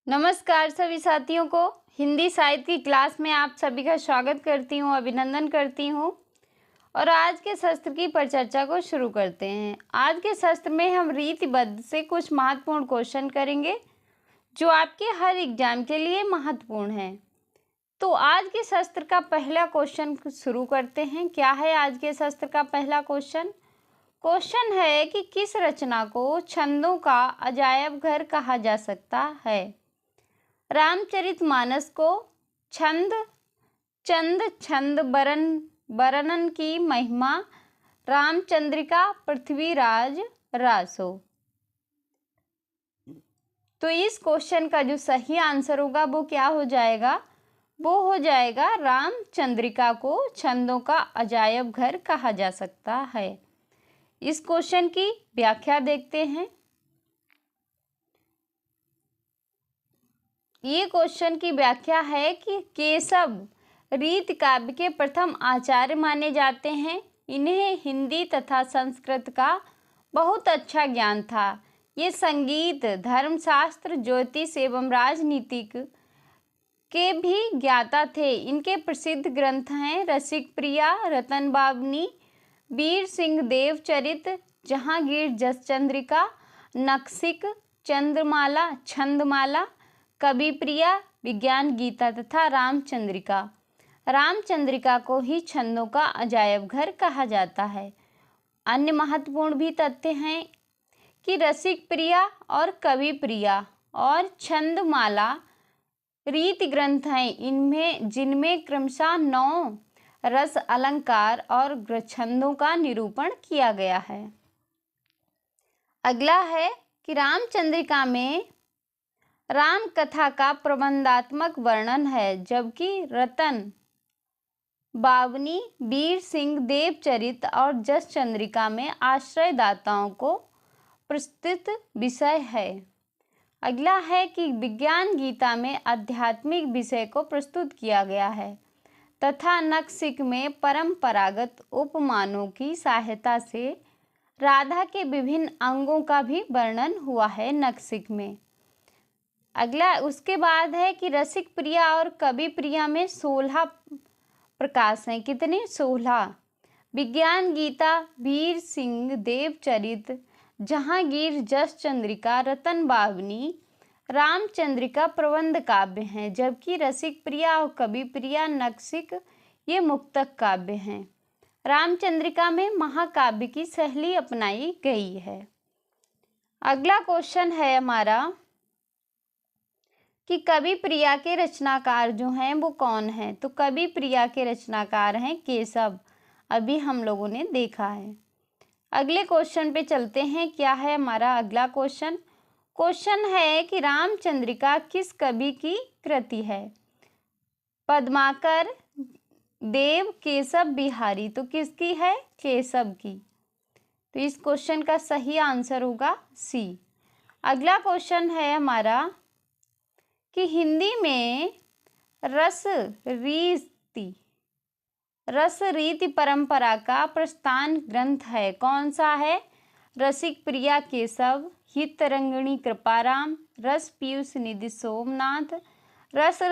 नमस्कार सभी साथियों को। हिंदी साहित्य की क्लास में आप सभी का स्वागत करती हूँ, अभिनंदन करती हूँ। और आज के शस्त्र की परिचर्चा को शुरू करते हैं। आज के शस्त्र में हम रीतिबद्ध से कुछ महत्वपूर्ण क्वेश्चन करेंगे जो आपके हर एग्जाम के लिए महत्वपूर्ण है। तो आज के शस्त्र का पहला क्वेश्चन शुरू करते हैं। क्या है आज के शस्त्र का पहला क्वेश्चन? क्वेश्चन है कि किस रचना को छंदों का अजायब घर कहा जा सकता है? रामचरितमानस को छंद, चंद छंद बरनन की महिमा, रामचंद्रिका, पृथ्वीराज रासो। तो इस क्वेश्चन का जो सही आंसर होगा वो क्या हो जाएगा? वो हो जाएगा रामचंद्रिका को छंदों का अजायब घर कहा जा सकता है। इस क्वेश्चन की व्याख्या देखते हैं। ये क्वेश्चन की व्याख्या है कि केशव रीति काव्य के प्रथम आचार्य माने जाते हैं। इन्हें हिंदी तथा संस्कृत का बहुत अच्छा ज्ञान था। ये संगीत, धर्मशास्त्र, ज्योतिष एवं राजनीतिक के भी ज्ञाता थे। इनके प्रसिद्ध ग्रंथ हैं रसिक प्रिया, रतन बावनी, वीर सिंह देव चरित, जहांगीर जसचंद्रिका, नक्सिक, चंद्रमाला, छंदमाला, कवि प्रिया, विज्ञान गीता तथा रामचंद्रिका। रामचंद्रिका को ही छंदों का अजायब घर कहा जाता है। अन्य महत्वपूर्ण भी तथ्य हैं कि रसिक प्रिया और कवि प्रिया और छंदमाला रीति ग्रंथ हैं, इनमें जिनमें क्रमशः 9 रस, अलंकार और छंदों का निरूपण किया गया है। अगला है कि रामचंद्रिका में राम कथा का प्रबंधात्मक वर्णन है, जबकि रतन बावनी, वीर सिंह देवचरित और जसचंद्रिका में आश्रयदाताओं को प्रस्तुत विषय है। अगला है कि विज्ञान गीता में आध्यात्मिक विषय को प्रस्तुत किया गया है तथा नक्सिक में परंपरागत उपमानों की सहायता से राधा के विभिन्न अंगों का भी वर्णन हुआ है नक्सिक में। अगला उसके बाद है कि रसिक प्रिया और कवि प्रिया में 16 प्रकाश हैं। कितने? 16। विज्ञान गीता, वीर सिंह देवचरित, जहांगीर जसचंद्रिका, रतन बावनी, रामचंद्रिका प्रबंध काव्य हैं, जबकि रसिक प्रिया और कवि प्रिया, नक्सिक ये मुक्तक काव्य हैं। रामचंद्रिका में महाकाव्य की शैली अपनाई गई है। अगला क्वेश्चन है हमारा कि कवि प्रिया के रचनाकार जो हैं वो कौन हैं? तो कवि प्रिया के रचनाकार हैं केशव। अभी हम लोगों ने देखा है। अगले क्वेश्चन पे चलते हैं। क्या है हमारा अगला क्वेश्चन? क्वेश्चन है कि रामचंद्रिका किस कवि की कृति है? पद्माकर, देव, केशव बिहारी। तो किसकी है? केशव की। तो इस क्वेश्चन का सही आंसर होगा सी। अगला क्वेश्चन है हमारा कि हिंदी में रस रीति परंपरा का प्रस्थान ग्रंथ है, कौन सा है? रसिक प्रिया केशव, हित तरंगिणी कृपाराम, रस पीयूष निधि सोमनाथ, रस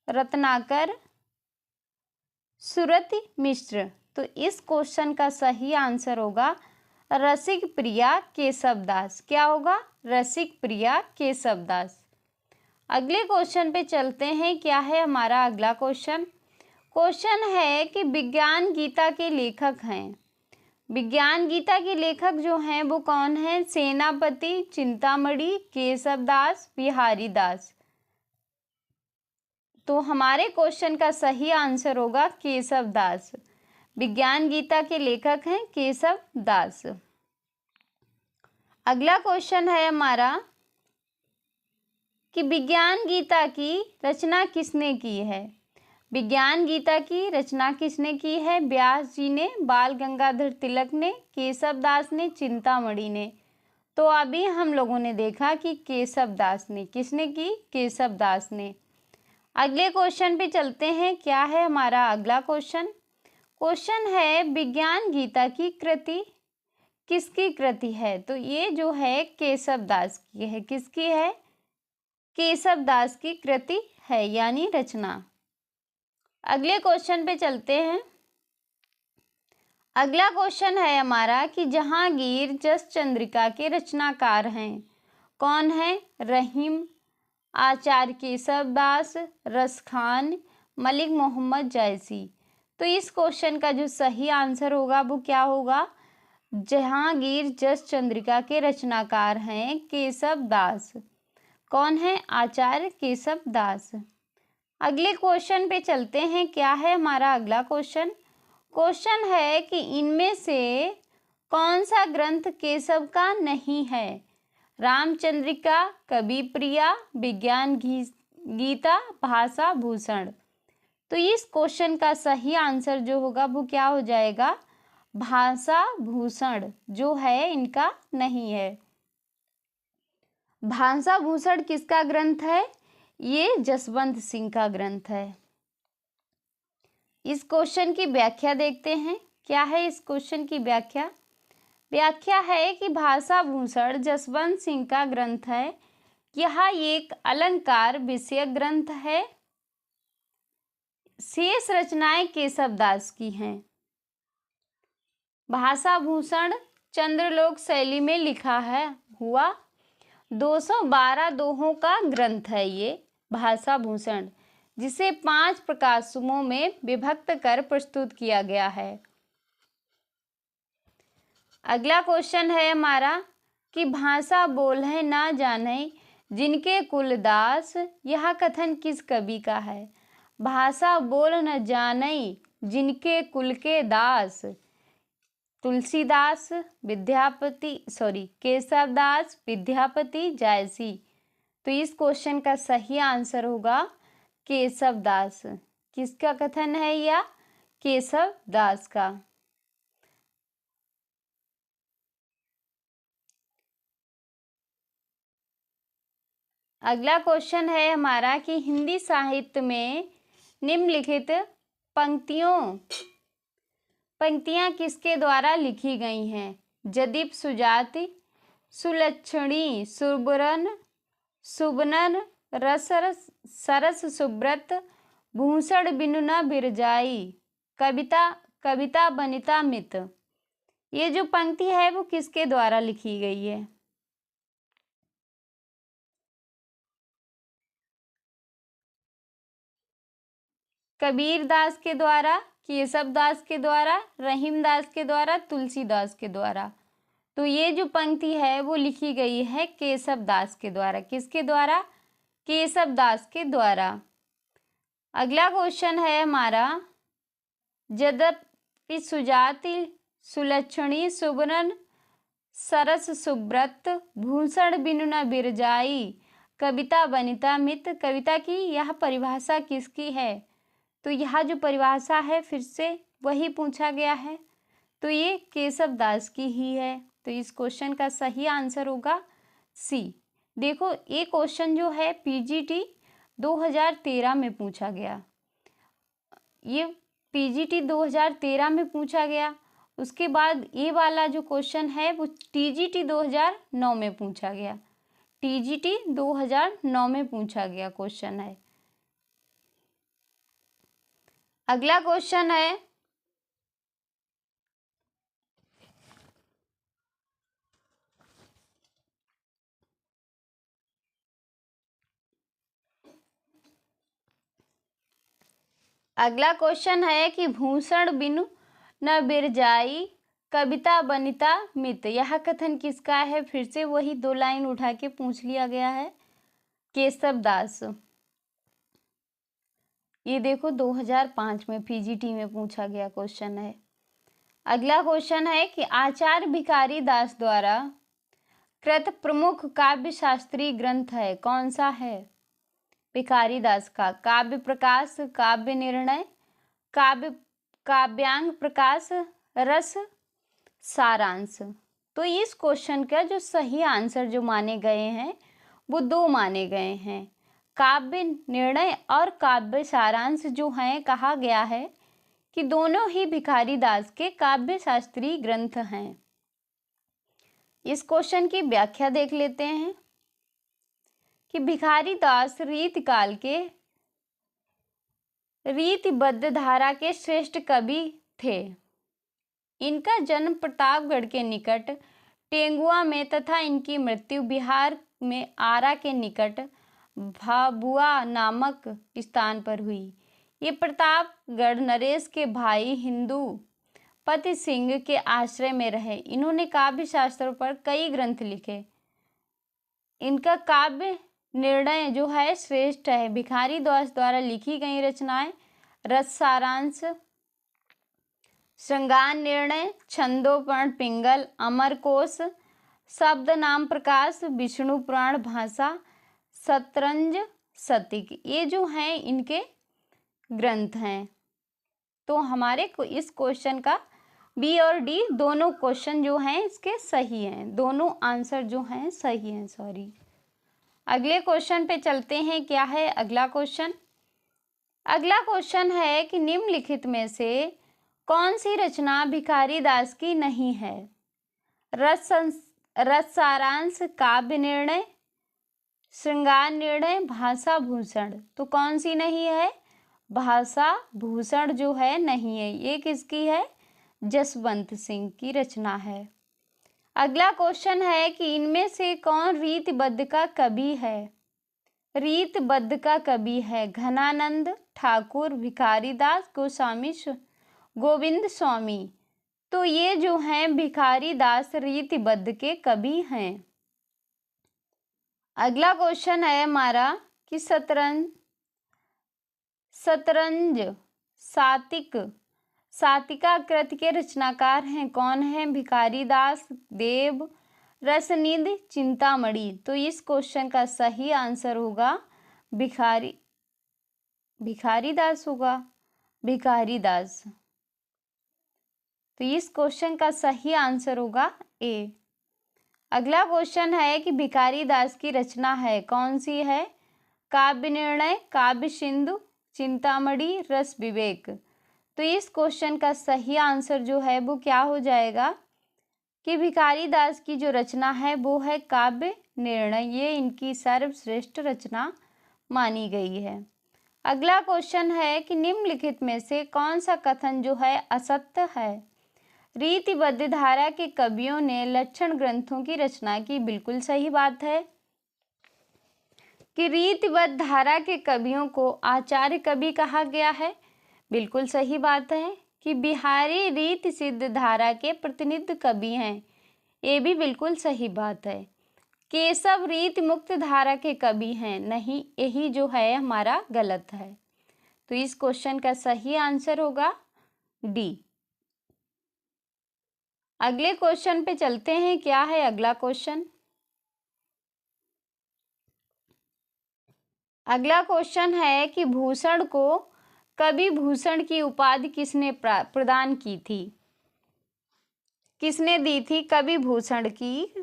रत्नाकर सुरति मिश्र। तो इस क्वेश्चन का सही आंसर होगा रसिक प्रिया केशवदास। क्या होगा? रसिक प्रिया केशवदास। अगले क्वेश्चन पे चलते हैं। क्या है हमारा अगला क्वेश्चन? क्वेश्चन है कि विज्ञान गीता के लेखक हैं। विज्ञान गीता के लेखक जो हैं वो कौन हैं? सेनापति, चिंतामणि, केशवदास, बिहारी दास। तो हमारे क्वेश्चन का सही आंसर होगा केशवदास। विज्ञान गीता के लेखक हैं केशवदास। अगला क्वेश्चन है हमारा कि विज्ञान गीता की रचना किसने की है? विज्ञान गीता की रचना किसने की है? व्यास जी ने, बाल गंगाधर तिलक ने, केशवदास ने, चिंतामणि ने। तो अभी हम लोगों ने देखा कि केशवदास ने। किसने की? केशवदास ने। अगले क्वेश्चन पे चलते हैं। क्या है हमारा अगला क्वेश्चन? क्वेश्चन है विज्ञान गीता की कृति किसकी कृति है? तो ये जो है केशव दास की है। किसकी है? केशव दास की कृति है यानी रचना। अगले क्वेश्चन पे चलते हैं। अगला क्वेश्चन है हमारा कि जहांगीर जस चंद्रिका के रचनाकार हैं। कौन है? रहीम, आचार्य केशव दास, रसखान, मलिक मोहम्मद जायसी। तो इस क्वेश्चन का जो सही आंसर होगा वो क्या होगा? जहांगीर जस चंद्रिका के रचनाकार हैं केशव दास। कौन है? आचार्य केशव दास। अगले क्वेश्चन पे चलते हैं। क्या है हमारा अगला क्वेश्चन? क्वेश्चन है कि इनमें से कौन सा ग्रंथ केशव का नहीं है? रामचंद्रिका, कवि प्रिया, विज्ञान गीता, भाषा भूषण। तो इस क्वेश्चन का सही आंसर जो होगा वो क्या हो जाएगा? भाषा भूषण जो है इनका नहीं है। भाषा भूषण किसका ग्रंथ है? ये जसवंत सिंह का ग्रंथ है। इस क्वेश्चन की व्याख्या देखते हैं। क्या है इस क्वेश्चन की व्याख्या? व्याख्या है कि भाषा भूषण जसवंत सिंह का ग्रंथ है। यह एक अलंकार विषयक ग्रंथ है। शेष रचनाएं केशव दास की हैं। भाषा भूषण चंद्रलोक शैली में लिखा है हुआ 212 दोहों का ग्रंथ है ये भाषा भूषण, जिसे 5 प्रकाशनों में विभक्त कर प्रस्तुत किया गया है। अगला क्वेश्चन है हमारा कि भाषा बोले ना जाने जिनके कुल दास, यह कथन किस कवि का है? भाषा बोल न जाने जिनके कुल के दास, तुलसीदास, केशव दास, विद्यापति, जायसी। तो इस क्वेश्चन का सही आंसर होगा केशव दास। किसका कथन है यह? केशव दास का। अगला क्वेश्चन है हमारा कि हिंदी साहित्य में निम्नलिखित पंक्तियां किसके द्वारा लिखी गई हैं? जदीप सुजाति, सुलक्षणी, सुबनन, सरस सुब्रत, भूषण बिनुना बिरजाई, कविता बनिता मित। ये जो पंक्ति है वो किसके द्वारा लिखी गई है? कबीर दास के द्वारा, केशव दास के द्वारा, रहीम दास के द्वारा, तुलसीदास के द्वारा। तो ये जो पंक्ति है वो लिखी गई है केशव दास के द्वारा। किसके द्वारा? केशव दास के द्वारा। अगला क्वेश्चन है हमारा जदपि सुजाति, सुलक्षणी, सुबरन, सरस सुब्रत, भूषण बिनुना बिरजाई, कविता बनिता मित। कविता की यह परिभाषा किसकी है? तो यह जो परिभाषा है फिर से वही पूछा गया है, तो ये केशव दास की ही है। तो इस क्वेश्चन का सही आंसर होगा सी। देखो ये क्वेश्चन जो है पीजीटी 2013 में पूछा गया। ये पीजीटी 2013 में पूछा गया। उसके बाद ये वाला जो क्वेश्चन है वो टीजीटी 2009 में पूछा गया। टीजीटी 2009 में पूछा गया क्वेश्चन है। अगला क्वेश्चन है कि भूषण बिनु न बिरजाई, कविता बनिता मित। यह कथन किसका है? फिर से वही 2 लाइन उठा के पूछ लिया गया है, केशव दास। ये देखो 2005 में पीजीटी में पूछा गया क्वेश्चन है। अगला क्वेश्चन है कि आचार्य भिखारी दास द्वारा कृत प्रमुख काव्य शास्त्रीय ग्रंथ है, कौन सा है? भिखारी दास का काव्य प्रकाश, काव्य निर्णय, काव्यांग प्रकाश, रस सारांश। तो इस क्वेश्चन का जो सही आंसर जो माने गए हैं वो 2 माने गए हैं। काव्य निर्णय और काव्य सारांश जो हैं, कहा गया है कि दोनों ही भिखारी दास के काव्य शास्त्रीय ग्रंथ हैं। इस क्वेश्चन की व्याख्या देख लेते हैं कि भिखारी दास रीतिकाल के रीतिबद्ध धारा के श्रेष्ठ कवि थे। इनका जन्म प्रतापगढ़ के निकट टेंगुआ में तथा इनकी मृत्यु बिहार में आरा के निकट भाबुआ नामक स्थान पर हुई। ये प्रतापगढ़ नरेश के भाई हिंदू पति सिंह के आश्रय में रहे। इन्होंने काव्य शास्त्रों पर कई ग्रंथ लिखे। इनका काव्य निर्णय जो है श्रेष्ठ है। भिखारी दास द्वारा लिखी गई रचनाएं रस सारांश, श्रृंगार निर्णय, छंदोपर्ण पिंगल, अमरकोश, शब्द नाम प्रकाश, विष्णु पुराण भाषा, शतरंज सतिक, ये जो हैं इनके ग्रंथ हैं। तो हमारे को इस क्वेश्चन का बी और डी दोनों क्वेश्चन जो हैं इसके सही हैं, दोनों आंसर जो हैं सही हैं। सॉरी, अगले क्वेश्चन पे चलते हैं। क्या है अगला क्वेश्चन? अगला क्वेश्चन है कि निम्नलिखित में से कौन सी रचना भिखारी दास की नहीं है? रस सारांश, काव्य निर्णय, श्रृंगार निर्णय, भाषा भूषण। तो कौन सी नहीं है? भाषा भूषण जो है नहीं है। ये किसकी है? जसवंत सिंह की रचना है। अगला क्वेश्चन है कि इनमें से कौन रीतिबद्ध का कवि है? रीतबद्ध का कवि है घनानंद ठाकुर, भिखारी दास, गोस्वामी गोविंद स्वामी। तो ये जो हैं भिखारी दास रीतिबद्ध के कवि हैं। अगला क्वेश्चन है हमारा कि शतरंज सातिका कृति के रचनाकार हैं कौन है? भिखारी दास, देव, रसनिधि, चिंतामणि। तो इस क्वेश्चन का सही आंसर होगा भिखारी दास होगा, भिखारी दास। तो इस क्वेश्चन का सही आंसर होगा ए। अगला क्वेश्चन है कि भिखारी दास की रचना है कौन सी है? काव्य निर्णय, काव्य सिंधु, चिंतामणि, रस विवेक। तो इस क्वेश्चन का सही आंसर जो है वो क्या हो जाएगा कि भिखारी दास की जो रचना है वो है काव्य निर्णय। ये इनकी सर्वश्रेष्ठ रचना मानी गई है। अगला क्वेश्चन है कि निम्नलिखित में से कौन सा कथन जो है असत्य है? रीतिबद्ध धारा के कवियों ने लक्षण ग्रंथों की रचना की। बिल्कुल सही बात है कि रीतिबद्ध धारा के कवियों को आचार्य कवि कहा गया है। बिल्कुल सही बात है कि बिहारी रीति सिद्ध धारा के प्रतिनिधि कवि हैं। ये भी बिल्कुल सही बात है। केशव रीति मुक्त धारा के कवि हैं। नहीं, यही जो है हमारा गलत है। तो इस क्वेश्चन का सही आंसर होगा डी। अगले क्वेश्चन पे चलते हैं। क्या है अगला क्वेश्चन? अगला क्वेश्चन है कि भूषण को कवि भूषण की उपाधि किसने प्रदान की थी? किसने दी थी कवि भूषण की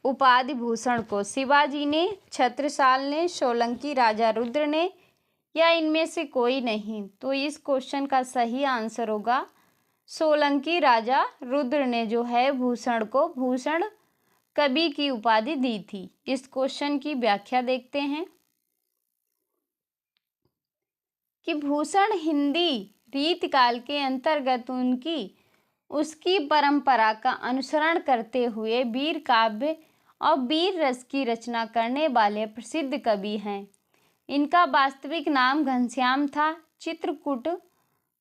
उपाधि भूषण को? शिवाजी ने, छत्रसाल ने, सोलंकी राजा रुद्र ने, या इनमें से कोई नहीं? तो इस क्वेश्चन का सही आंसर होगा सोलंकी राजा रुद्र ने जो है भूषण को भूषण कवि की उपाधि दी थी। इस क्वेश्चन की व्याख्या देखते हैं कि भूषण हिंदी रीतिकाल के अंतर्गत उसकी परंपरा का अनुसरण करते हुए वीर काव्य और वीर रस की रचना करने वाले प्रसिद्ध कवि हैं। इनका वास्तविक नाम घनश्याम था। चित्रकूट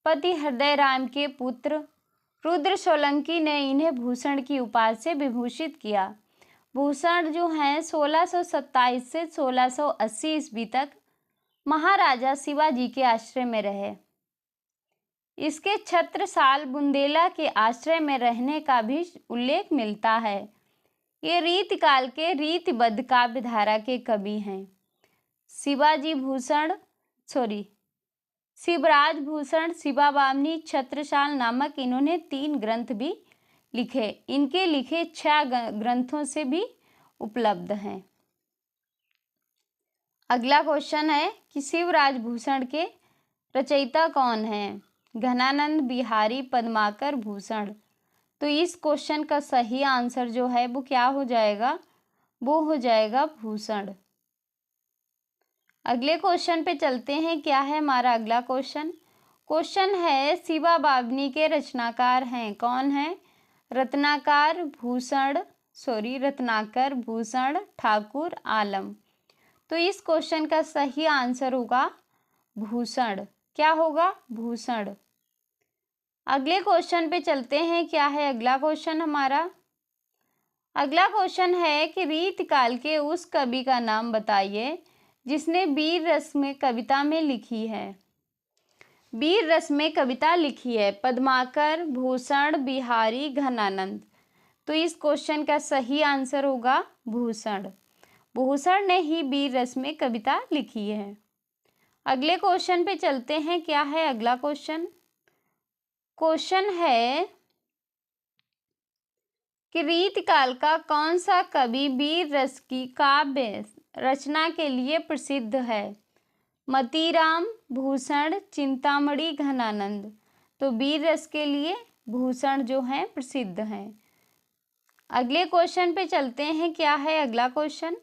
पति हृदय राम के पुत्र रुद्र सोलंकी ने इन्हें भूषण की उपाधि से विभूषित किया। भूषण जो हैं 1627 से 1680 ईस्वी तक महाराजा शिवाजी के आश्रय में रहे। इसके छत्रसाल बुंदेला के आश्रय में रहने का भी उल्लेख मिलता है। ये रीतिकाल के रीतिबद्ध काव्य धारा के कवि हैं। शिवराज भूषण, शिवा बामनी, छत्रसाल नामक इन्होंने 3 ग्रंथ भी लिखे। इनके लिखे 6 ग्रंथों से भी उपलब्ध हैं। अगला क्वेश्चन है कि शिवराज भूषण के रचयिता कौन हैं? घनानंद, बिहारी, पद्माकर, भूषण। तो इस क्वेश्चन का सही आंसर जो है वो क्या हो जाएगा, वो हो जाएगा भूषण। अगले क्वेश्चन पे चलते हैं। क्या है हमारा अगला क्वेश्चन? क्वेश्चन है शिवा बावनी के रचनाकार हैं, कौन है? रत्नाकर भूषण ठाकुर आलम। तो इस क्वेश्चन का सही आंसर होगा भूषण। क्या होगा? भूषण। अगले क्वेश्चन पे चलते हैं। क्या है अगला क्वेश्चन हमारा? अगला क्वेश्चन है कि रीतिकाल के उस कवि का नाम बताइए जिसने वीर रस में कविता में लिखी है। वीर रस में कविता लिखी है पद्माकर, भूषण, बिहारी, घनानंद। तो इस क्वेश्चन का सही आंसर होगा भूषण। भूषण ने ही वीर रस में कविता लिखी है। अगले क्वेश्चन पे चलते हैं। क्या है अगला क्वेश्चन? क्वेश्चन है कि रीतिकाल का कौन सा कवि वीर रस की काव्य रचना के लिए प्रसिद्ध है? मतीराम, भूषण, चिंतामणि, घनानंद। तो वीर रस के लिए भूषण जो है प्रसिद्ध हैं। अगले क्वेश्चन पे चलते हैं। क्या है अगला क्वेश्चन?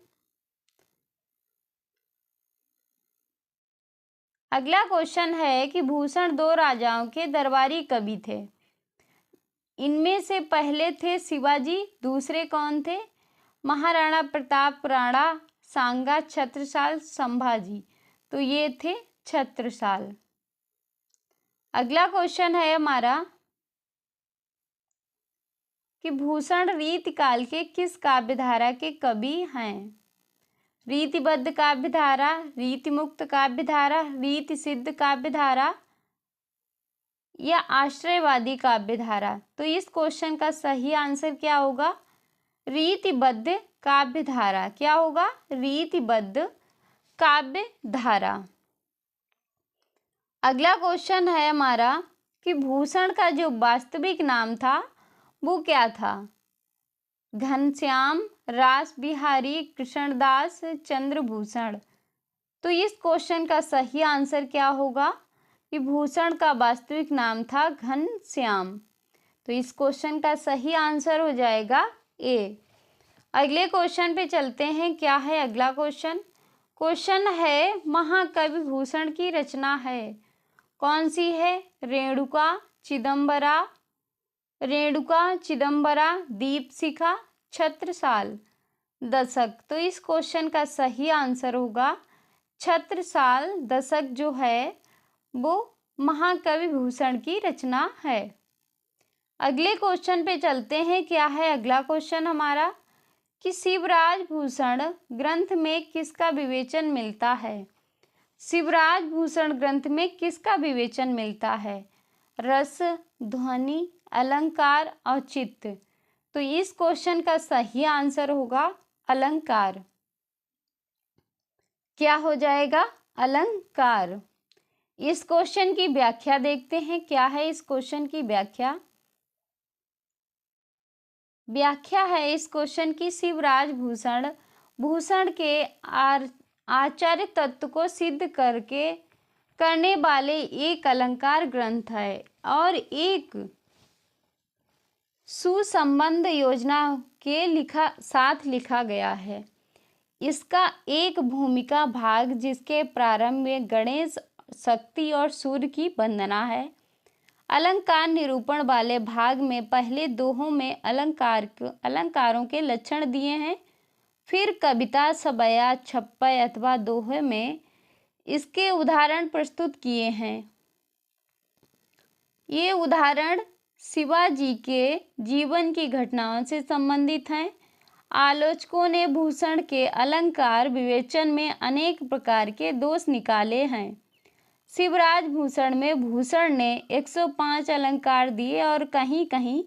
अगला क्वेश्चन है कि भूषण दो राजाओं के दरबारी कवि थे। इनमें से पहले थे शिवाजी, दूसरे कौन थे? महाराणा प्रताप राणा, सांगा, छत्रसाल, संभाजी। तो ये थे छत्रसाल। अगला क्वेश्चन है हमारा कि भूषण रीतिकाल के किस काव्यधारा के कवि हैं? रीतिबद्ध काव्यधारा, रीतिमुक्त काव्यधारा, रीति सिद्ध काव्यधारा या आश्रयवादी काव्यधारा। तो इस क्वेश्चन का सही आंसर क्या होगा? रीतिबद्ध काव्यधारा। क्या होगा? रीतिबद्ध काव्यधारा। अगला क्वेश्चन है हमारा कि भूषण का जो वास्तविक नाम था वो क्या था? घनश्याम, रास बिहारी, कृष्णदास, चंद्रभूषण। तो इस क्वेश्चन का सही आंसर क्या होगा कि भूषण का वास्तविक नाम था घनश्याम। तो इस क्वेश्चन का सही आंसर हो जाएगा ए। अगले क्वेश्चन पे चलते हैं। क्या है अगला क्वेश्चन? क्वेश्चन है महाकवि भूषण की रचना है, कौन सी है? रेणुका चिदंबरा, दीपशिखा, छत्रसाल, दशक। तो इस क्वेश्चन का सही आंसर होगा छत्रसाल। दशक जो है वो महाकवि भूषण की रचना है। अगले क्वेश्चन पे चलते हैं। क्या है अगला क्वेश्चन हमारा कि शिवराज भूषण ग्रंथ में किसका विवेचन मिलता है? शिवराज भूषण ग्रंथ में किसका विवेचन मिलता है? रस, ध्वनि, अलंकार, औचित्य। तो इस क्वेश्चन का सही आंसर होगा अलंकार। क्या हो जाएगा? अलंकार। इस क्वेश्चन की व्याख्या देखते हैं। क्या है इस क्वेश्चन की व्याख्या? व्याख्या है इस क्वेश्चन की शिवराज भूषण के आचार्य तत्व को सिद्ध करने वाले एक अलंकार ग्रंथ है और एक सुसंबद्ध योजना के साथ लिखा गया है। इसका एक भूमिका भाग जिसके प्रारंभ में गणेश, शक्ति और सूर्य की वंदना है। अलंकार निरूपण वाले भाग में पहले दोहों में अलंकारों के लक्षण दिए हैं, फिर कविता, सवैया, छप्पय अथवा दोहे में इसके उदाहरण प्रस्तुत किए हैं। ये उदाहरण शिवाजी के जीवन की घटनाओं से संबंधित हैं। आलोचकों ने भूषण के अलंकार विवेचन में अनेक प्रकार के दोष निकाले हैं। शिवराज भूषण में भूषण ने 105 अलंकार दिए और कहीं कहीं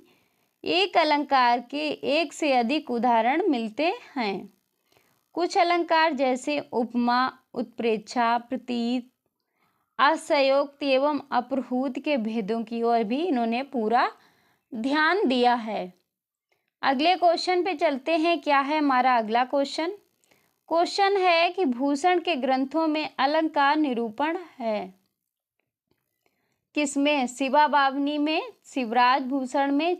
एक अलंकार के एक से अधिक उदाहरण मिलते हैं। कुछ अलंकार जैसे उपमा, उत्प्रेक्षा, प्रतीत, आशयोक्त एवं अपहृत के भेदों की ओर भी इन्होंने पूरा ध्यान दिया है। अगले क्वेश्चन पे चलते हैं। क्या है हमारा अगला क्वेश्चन? क्वेश्चन है कि भूषण के ग्रंथों में अलंकार निरूपण है किसमें? शिवा बावनी में, शिवराज भूषण में,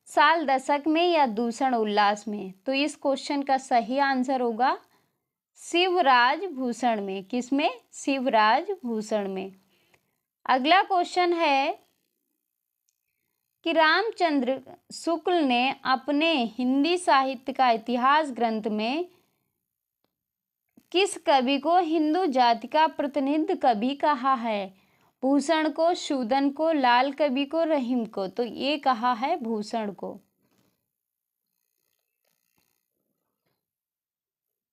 साल दशक में या दूषण उल्लास में? तो इस क्वेश्चन का सही आंसर होगा शिवराज भूषण में। किसमें? शिवराज भूषण में। अगला क्वेश्चन है कि रामचंद्र शुक्ल ने अपने हिंदी साहित्य का इतिहास ग्रंथ में किस कवि को हिंदू जाति का प्रतिनिधि कवि कहा है? भूषण को, शूदन को, लाल कवि को, रहीम को? तो ये कहा है भूषण को।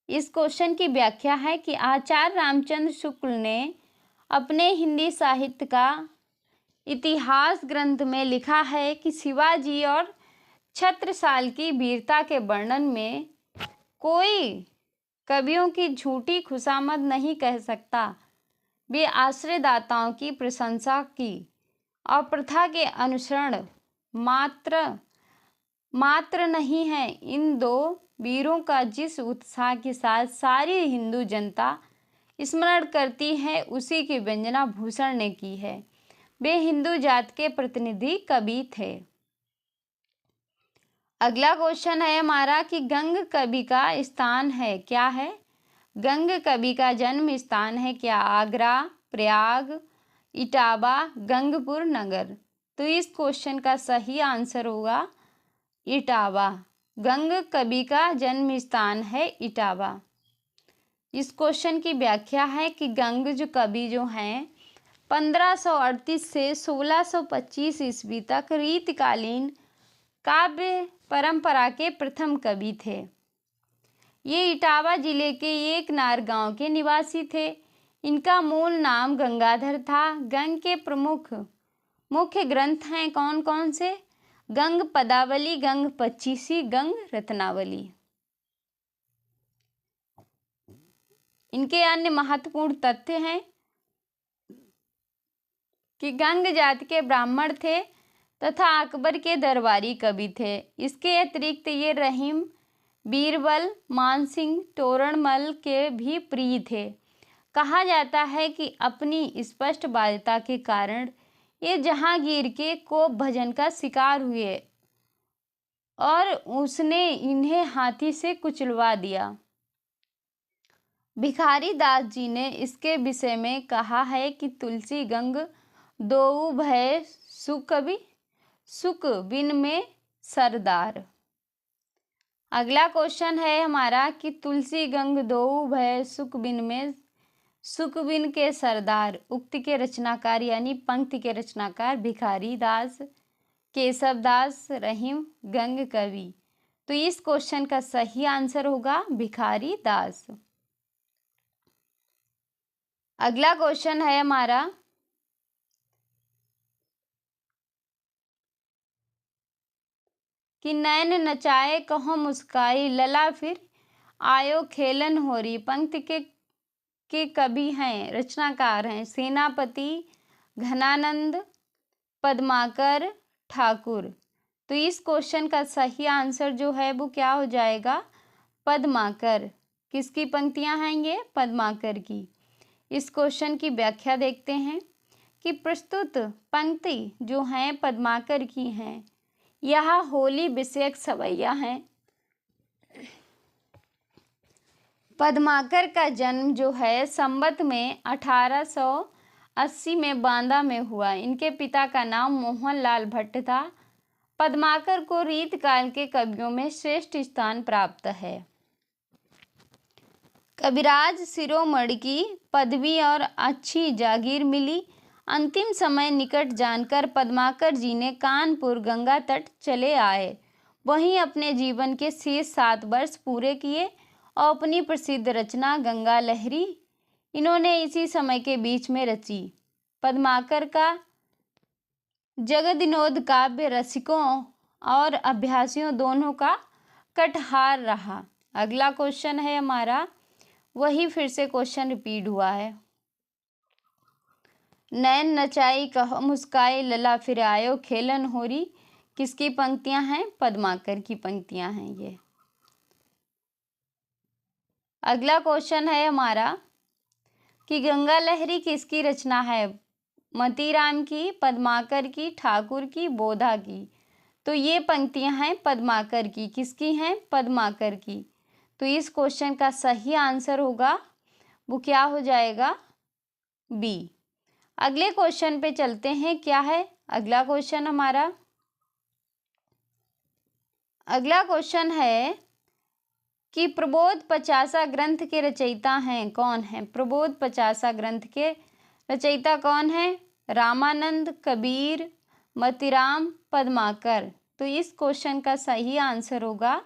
इस क्वेश्चन की व्याख्या है कि आचार्य रामचंद्र शुक्ल ने अपने हिंदी साहित्य का इतिहास ग्रंथ में लिखा है कि शिवाजी और छत्रसाल की वीरता के वर्णन में कोई कवियों की झूठी खुशामद नहीं कह सकता। वे आश्रयदाताओं की प्रशंसा की और प्रथा के अनुसरण मात्र नहीं है। इन दो वीरों का जिस उत्साह के साथ सारी हिंदू जनता स्मरण करती है, उसी की वंदना भूषण ने की है। वे हिंदू जात के प्रतिनिधि कवि थे। अगला क्वेश्चन है हमारा कि गंग कवि का स्थान है क्या है? गंग कवि का जन्म स्थान है क्या? आगरा, प्रयाग, इटावा, गंगपुर नगर? तो इस क्वेश्चन का सही आंसर होगा इटावा। गंग कवि का जन्म स्थान है इटावा। इस क्वेश्चन की व्याख्या है कि गंग जो कवि जो हैं 1538 से 1625 ईस्वी तक रीतिकालीन काव्य परंपरा के प्रथम कवि थे। ये इटावा जिले के एक नार गांव के निवासी थे। इनका मूल नाम गंगाधर था। गंग के प्रमुख मुख्य ग्रंथ हैं कौन कौन से? गंग पदावली, गंग पच्चीसी, गंग रत्नावली। इनके अन्य महत्वपूर्ण तथ्य हैं कि गंग जाति के ब्राह्मण थे तथा अकबर के दरबारी कवि थे। इसके अतिरिक्त ये रहीम, बीरबल, मानसिंह, तोरणमल के भी प्रिय थे। कहा जाता है कि अपनी स्पष्टवादिता के कारण ये जहांगीर के कोप भजन का शिकार हुए और उसने इन्हें हाथी से कुचलवा दिया। भिखारी दास जी ने इसके विषय में कहा है कि तुलसी गंग दोऊ भय सुख बिन में सरदार। अगला क्वेश्चन है हमारा कि तुलसी गंग दोऊ भय सुख बिन के सरदार। उक्ति के रचनाकार यानी पंक्ति के रचनाकार भिखारी दास, केशव दास, रहीम, गंग कवि। तो इस क्वेश्चन का सही आंसर होगा भिखारी दास। अगला क्वेश्चन है हमारा कि नैन नचाए कहो मुस्काई, लला फिर आयो खेलन होरी। पंक्ति के कवि हैं, रचनाकार हैं सेनापति, घनानंद, पद्माकर, ठाकुर। तो इस क्वेश्चन का सही आंसर जो है वो क्या हो जाएगा? पद्माकर। किसकी पंक्तियां हैं ये? पद्माकर की। इस क्वेश्चन की व्याख्या देखते हैं कि प्रस्तुत पंक्ति जो हैं पद्माकर की हैं। यह होली विषयक सवैया हैं। पद्माकर का जन्म जो है संवत में 1880 में बांदा में हुआ। इनके पिता का नाम मोहनलाल भट्ट था। पद्माकर को रीतकाल के कवियों में श्रेष्ठ स्थान प्राप्त है। कविराज शिरोमणि की पदवी और अच्छी जागीर मिली। अंतिम समय निकट जानकर पद्माकर जी ने कानपुर गंगा तट चले आए। वहीं अपने जीवन के शेष 7 वर्ष पूरे किए और अपनी प्रसिद्ध रचना गंगा लहरी इन्होंने इसी समय के बीच में रची। पद्माकर का जगदिनोद काव्य रसिकों और अभ्यासियों दोनों का कटहार रहा। अगला क्वेश्चन है हमारा, वही फिर से क्वेश्चन रिपीट हुआ है। नैन नचाई कहो मुस्काई, लला फिर आयो खेलन होरी। किसकी पंक्तियां हैं? पद्माकर की पंक्तियां हैं ये। अगला क्वेश्चन है हमारा कि गंगा लहरी किसकी रचना है? मतीराम की, पद्माकर की, ठाकुर की, बोधा की? तो ये पंक्तियां हैं पद्माकर की। किसकी हैं? पद्माकर की। तो इस क्वेश्चन का सही आंसर होगा वो क्या हो जाएगा? बी। अगले क्वेश्चन पे चलते हैं। क्या है अगला क्वेश्चन हमारा? अगला क्वेश्चन है कि प्रबोध 50 ग्रंथ के रचयिता हैं कौन है? प्रबोध 50 ग्रंथ के रचयिता कौन है? रामानंद, कबीर, मतीराम, पद्माकर। तो इस क्वेश्चन का सही आंसर होगा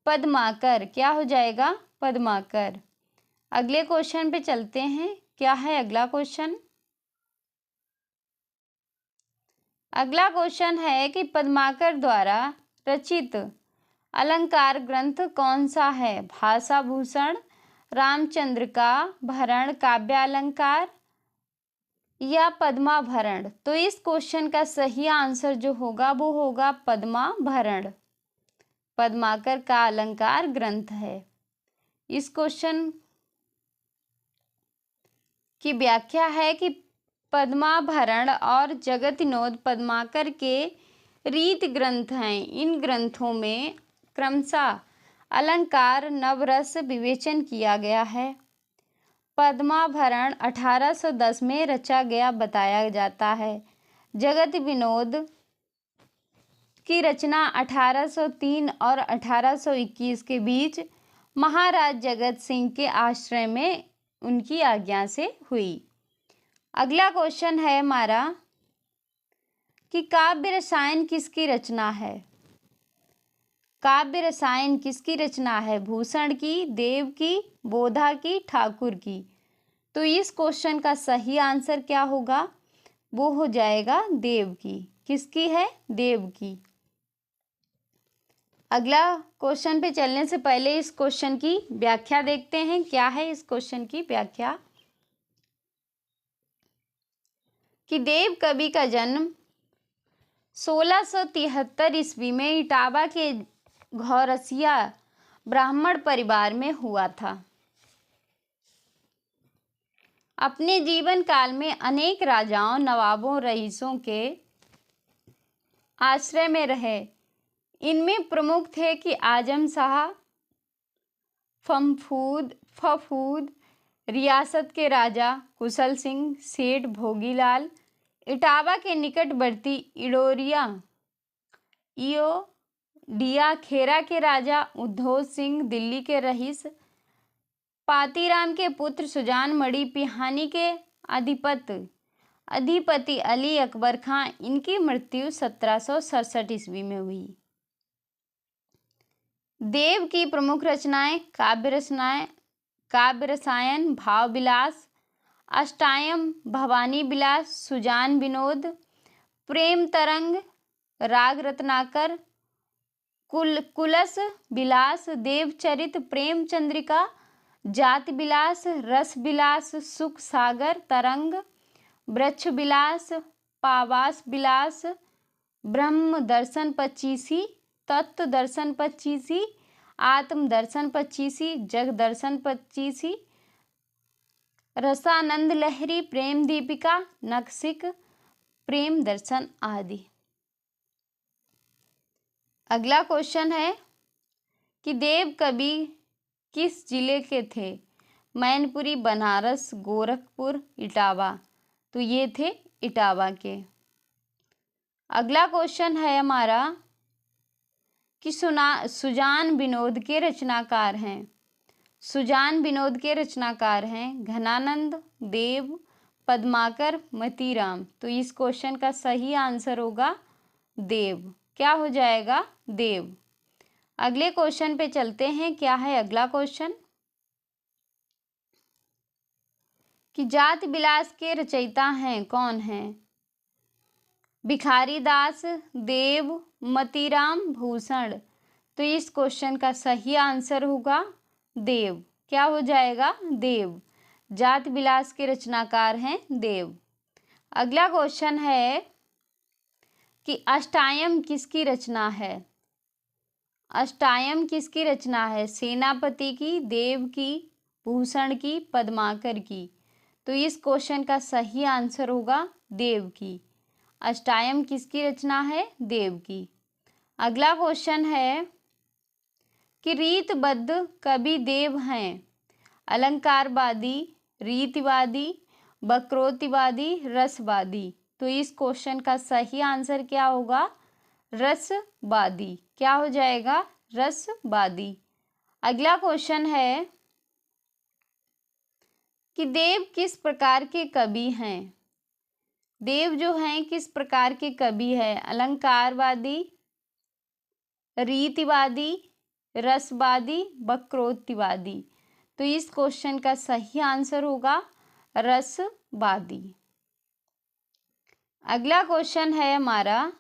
पद्माकर। क्या हो जाएगा? पद्माकर। अगले क्वेश्चन पे चलते हैं। क्या है अगला क्वेश्चन? अगला क्वेश्चन है कि पद्माकर द्वारा रचित अलंकार ग्रंथ कौन सा है? भाषा भूषण, रामचंद्र का भरण काव्यालंकार या पद्माभरण। तो इस क्वेश्चन का सही आंसर जो होगा वो होगा पद्माभरण। पद्माकर का अलंकार ग्रंथ है। इस क्वेश्चन की व्याख्या है कि पद्माभरण और जगतविनोद पद्माकर के रीत ग्रंथ हैं। इन ग्रंथों में क्रमशः अलंकार नवरस विवेचन किया गया है। पद्माभरण 1810 में रचा गया बताया जाता है। जगतविनोद की रचना 1803 और 1821 के बीच महाराज जगत सिंह के आश्रय में उनकी आज्ञा से हुई। अगला क्वेश्चन है हमारा कि काव्य रसायन किसकी रचना है? काव्य रसायन किसकी रचना है? भूषण की, देव की, बोधा की, ठाकुर की। तो इस क्वेश्चन का सही आंसर क्या होगा? वो हो जाएगा देव की। किसकी है? देव की। अगला क्वेश्चन पे चलने से पहले इस क्वेश्चन की व्याख्या देखते हैं। क्या है इस क्वेश्चन की व्याख्या? कि देव कवि का जन्म 1673 ईस्वी में इटावा के घौरसिया ब्राह्मण परिवार में हुआ था। अपने जीवन काल में अनेक राजाओं, नवाबों, रईसों के आश्रय में रहे। इनमें प्रमुख थे कि आजम शाह, फफूद, रियासत के राजा कुशल सिंह, सेठ भोगीलाल, इटावा के निकटवर्ती इयोडिया खेरा के राजा उद्धव सिंह, दिल्ली के रईस पातीराम के पुत्र सुजान मणि पिहानी के अधिपति अली अकबर खां। इनकी मृत्यु 1767 ईस्वी में हुई। देव की प्रमुख रचनाएं काव्य रसायन, भाव विलास, अष्टायम, भवानी विलास, सुजान विनोद, प्रेम तरंग, राग रत्नाकर, कुलस विलास, देवचरित, प्रेम चंद्रिका, जात विलास, रस विलास, सुख सागर तरंग, वृक्ष विलास, पावास विलास, ब्रह्म दर्शन 25, तत्व दर्शन 25, आत्म दर्शन 25, जग दर्शन 25, रसानंद लहरी, प्रेम दीपिका, नखशिख, प्रेम दर्शन आदि। अगला क्वेश्चन है कि देव कवि किस जिले के थे? मैनपुरी, बनारस, गोरखपुर, इटावा। तो ये थे इटावा के। अगला क्वेश्चन है हमारा कि सुजान विनोद के रचनाकार हैं। सुजान विनोद के रचनाकार हैं घनानंद, देव, पद्माकर, मतीराम। तो इस क्वेश्चन का सही आंसर होगा देव। क्या हो जाएगा? देव। अगले क्वेश्चन पे चलते हैं। क्या है अगला क्वेश्चन? कि जात विलास के रचयिता हैं कौन हैं? भिखारी दास, देव, मतीराम, भूषण। तो इस क्वेश्चन का सही आंसर होगा देव। क्या हो जाएगा? देव। जात विलास के रचनाकार हैं देव। अगला क्वेश्चन है कि अष्टायम किसकी रचना है? अष्टायम किसकी रचना है? सेनापति की, देव की, भूषण की, पद्माकर की। तो इस क्वेश्चन का सही आंसर होगा देव की। अष्टायम किसकी रचना है? देव की। अगला क्वेश्चन है कि रीतबद्ध कवि देव हैं। अलंकारवादी, रीतिवादी, वक्रोक्तिवादी, रसवादी। तो इस क्वेश्चन का सही आंसर क्या होगा? रसवादी। क्या हो जाएगा? रसवादी। अगला क्वेश्चन है कि देव किस प्रकार के कवि हैं? देव जो हैं किस प्रकार के कवि हैं? अलंकारवादी, रीतिवादी, रसवादी, वक्रोक्तिवादी। तो इस क्वेश्चन का सही आंसर होगा रसवादी। अगला क्वेश्चन है हमारा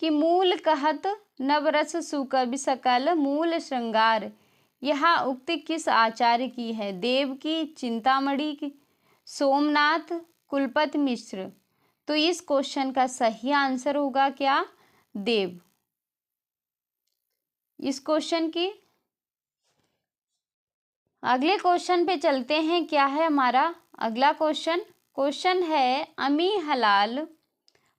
कि मूल कहत नवरस सुकवि सकल मूल श्रृंगार। यह उक्ति किस आचार्य की है? देव की, चिंतामणि की, सोमनाथ, कुलपति मिश्र। तो इस क्वेश्चन का सही आंसर होगा क्या? देव। इस क्वेश्चन की अगले क्वेश्चन पे चलते हैं। क्या है हमारा अगला क्वेश्चन है अमी हलाल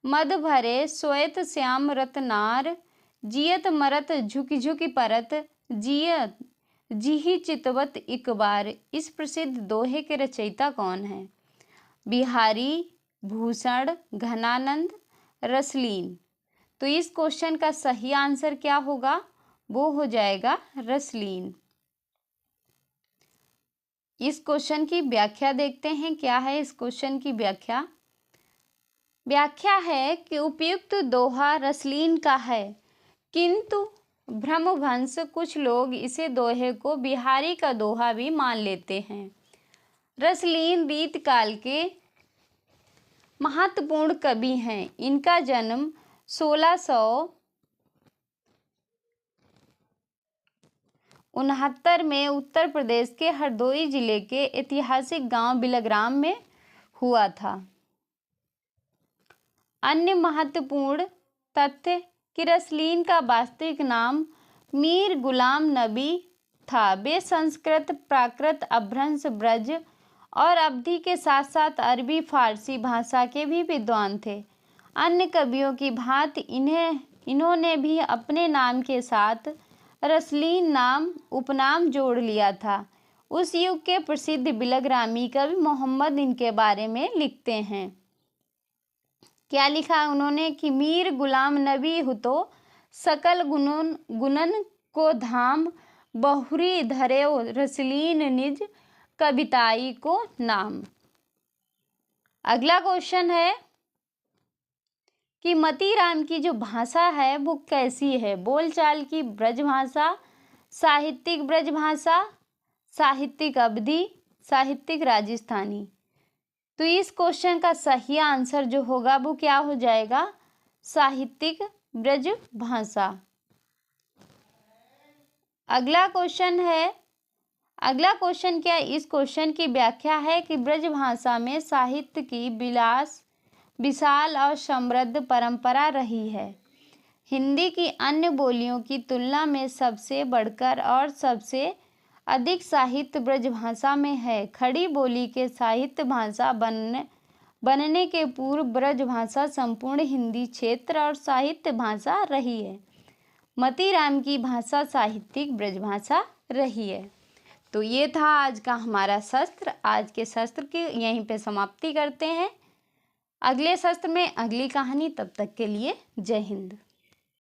मद भरे श्वेत श्याम रतनार जियत मरत झुकी झुकी परत जियत जिही चितवत एक बार। इस प्रसिद्ध दोहे के रचयिता कौन है? बिहारी, भूषण, घनानंद, रसलीन। तो इस क्वेश्चन का सही आंसर क्या होगा? वो हो जाएगा रसलीन। इस क्वेश्चन की व्याख्या देखते हैं। क्या है इस क्वेश्चन की व्याख्या? व्याख्या है कि उपयुक्त दोहा रसलीन का है, किंतु भ्रमभंश कुछ लोग इसे दोहे को बिहारी का दोहा भी मान लेते हैं। रसलीन रीतकाल के महत्वपूर्ण कवि हैं। इनका जन्म 1669 में उत्तर प्रदेश के हरदोई जिले के ऐतिहासिक गांव बिलग्राम में हुआ था। अन्य महत्वपूर्ण तथ्य कि रसलीन का वास्तविक नाम मीर गुलाम नबी था। वे संस्कृत, प्राकृत, अपभ्रंश, ब्रज और अवधी के साथ साथ अरबी, फारसी भाषा के भी विद्वान थे। अन्य कवियों की भांति इन्होंने भी अपने नाम के साथ रसलीन नाम उपनाम जोड़ लिया था। उस युग के प्रसिद्ध बिलग्रामी कवि मोहम्मद इनके बारे में लिखते हैं। क्या लिखा उन्होंने कि मीर गुलाम नबी हुतो सकल गुणन को धाम बहुरी धरेओ रसलीन निज कविताई को नाम। अगला क्वेश्चन है कि मतीराम की जो भाषा है वो कैसी है? बोलचाल की ब्रज भाषा, साहित्यिक ब्रज भाषा, साहित्यिक अवधी, साहित्यिक राजस्थानी। तो इस क्वेश्चन का सही आंसर जो होगा वो क्या हो जाएगा? साहित्यिक ब्रज भाषा। अगला क्वेश्चन क्या? इस क्वेश्चन की व्याख्या है कि ब्रज भाषा में साहित्य की विशाल और समृद्ध परंपरा रही है। हिंदी की अन्य बोलियों की तुलना में सबसे बढ़कर और सबसे अधिक साहित्य ब्रज भाषा में है। खड़ी बोली के साहित्य भाषा बनने के पूर्व ब्रज भाषा संपूर्ण हिंदी क्षेत्र और साहित्य भाषा रही है। मतीराम की भाषा साहित्यिक ब्रज भाषा रही है। तो ये था आज का हमारा शस्त्र। आज के शस्त्र की यहीं पे समाप्ति करते हैं। अगले शस्त्र में अगली कहानी। तब तक के लिए जय हिंद।